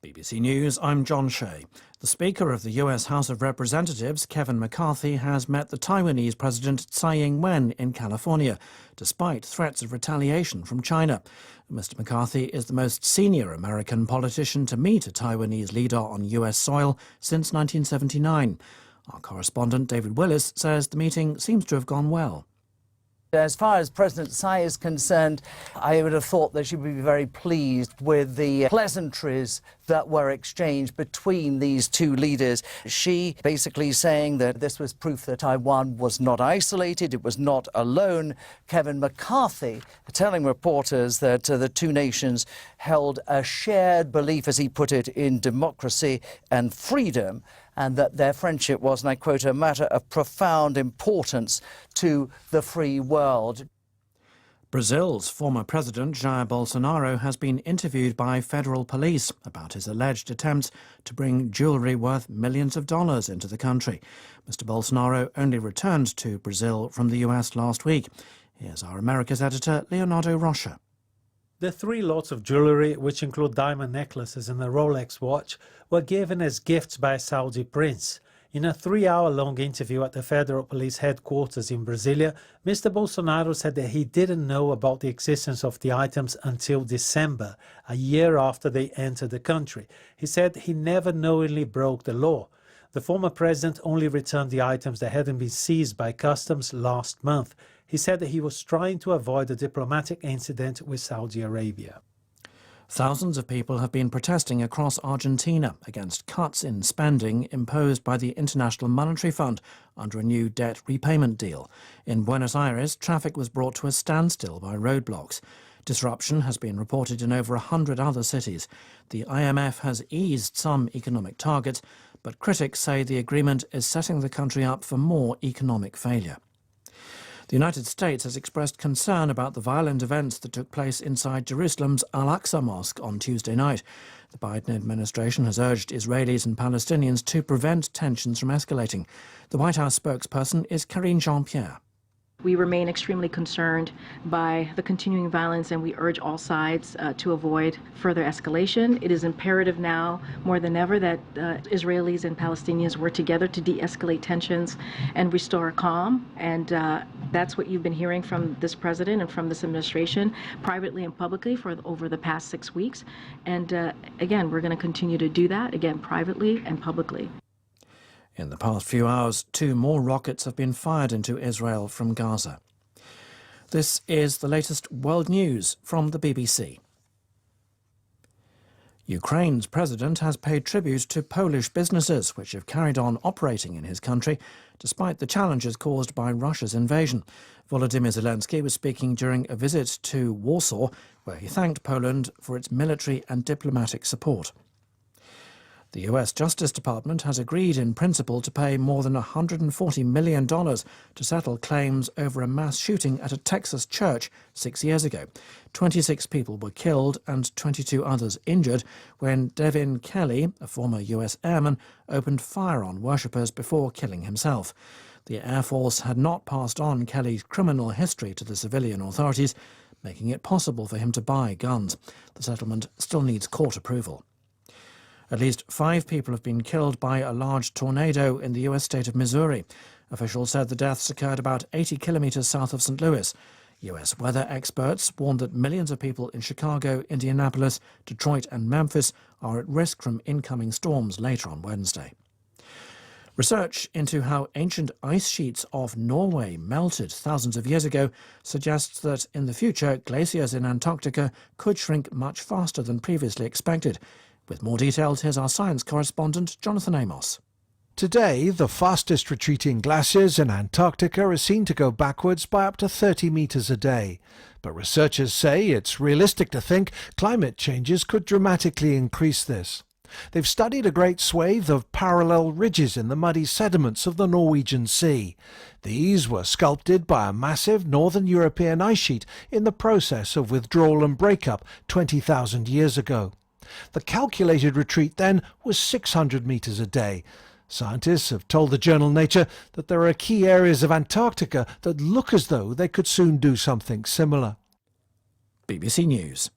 BBC News, I'm John Shea. The Speaker of the US House of Representatives, Kevin McCarthy, has met the Taiwanese President Tsai Ing-wen in California, despite threats of retaliation from China. Mr. McCarthy is the most senior American politician to meet a Taiwanese leader on US soil since 1979. Our correspondent David Willis says the meeting seems to have gone well. As far as President Tsai is concerned, I would have thought that she would be very pleased with the pleasantries that were exchanged between these two leaders. She basically saying that this was proof that Taiwan was not isolated, it was not alone. Kevin McCarthy telling reporters that the two nations held a shared belief, as he put it, in democracy and freedom, and that their friendship was, and I quote, a matter of profound importance to the free world. Brazil's former president, Jair Bolsonaro, has been interviewed by federal police about his alleged attempts to bring jewellery worth millions of dollars into the country. Mr. Bolsonaro only returned to Brazil from the US last week. Here's our Americas editor, Leonardo Rocha. The 3 lots of jewellery, which include diamond necklaces and a Rolex watch, were given as gifts by a Saudi prince. In a 3-hour-long interview at the federal police headquarters in Brasilia, Mr. Bolsonaro said that he didn't know about the existence of the items until December, a year after they entered the country. He said he never knowingly broke the law. The former president only returned the items that hadn't been seized by customs last month. He said that he was trying to avoid a diplomatic incident with Saudi Arabia. Thousands of people have been protesting across Argentina against cuts in spending imposed by the International Monetary Fund under a new debt repayment deal. In Buenos Aires, traffic was brought to a standstill by roadblocks. Disruption has been reported in over 100 other cities. The IMF has eased some economic targets, but critics say the agreement is setting the country up for more economic failure. The United States has expressed concern about the violent events that took place inside Jerusalem's Al-Aqsa Mosque on Tuesday night. The Biden administration has urged Israelis and Palestinians to prevent tensions from escalating. The White House spokesperson is Karine Jean-Pierre. We remain extremely concerned by the continuing violence, and we urge all sides to avoid further escalation. It is imperative now, more than ever, that Israelis and Palestinians work together to de-escalate tensions and restore calm. And that's what you've been hearing from this president and from this administration, privately and publicly, for over the past 6 weeks. And again, we're going to continue to do that, again, privately and publicly. In the past few hours, 2 more rockets have been fired into Israel from Gaza. This is the latest world news from the BBC. Ukraine's president has paid tribute to Polish businesses which have carried on operating in his country despite the challenges caused by Russia's invasion. Volodymyr Zelensky was speaking during a visit to Warsaw, where he thanked Poland for its military and diplomatic support. The US Justice Department has agreed in principle to pay more than $140 million to settle claims over a mass shooting at a Texas church 6 years ago. 26 people were killed and 22 others injured when Devin Kelly, a former US airman, opened fire on worshippers before killing himself. The Air Force had not passed on Kelly's criminal history to the civilian authorities, making it possible for him to buy guns. The settlement still needs court approval. At least 5 people have been killed by a large tornado in the US state of Missouri. Officials said the deaths occurred about 80 kilometers south of St. Louis. US weather experts warned that millions of people in Chicago, Indianapolis, Detroit and Memphis are at risk from incoming storms later on Wednesday. Research into how ancient ice sheets off Norway melted thousands of years ago suggests that in the future glaciers in Antarctica could shrink much faster than previously expected. With more details, here's our science correspondent, Jonathan Amos. Today, the fastest retreating glaciers in Antarctica are seen to go backwards by up to 30 metres a day. But researchers say it's realistic to think climate changes could dramatically increase this. They've studied a great swathe of parallel ridges in the muddy sediments of the Norwegian Sea. These were sculpted by a massive northern European ice sheet in the process of withdrawal and breakup 20,000 years ago. The calculated retreat then was 600 metres a day. Scientists have told the journal Nature that there are key areas of Antarctica that look as though they could soon do something similar. BBC News.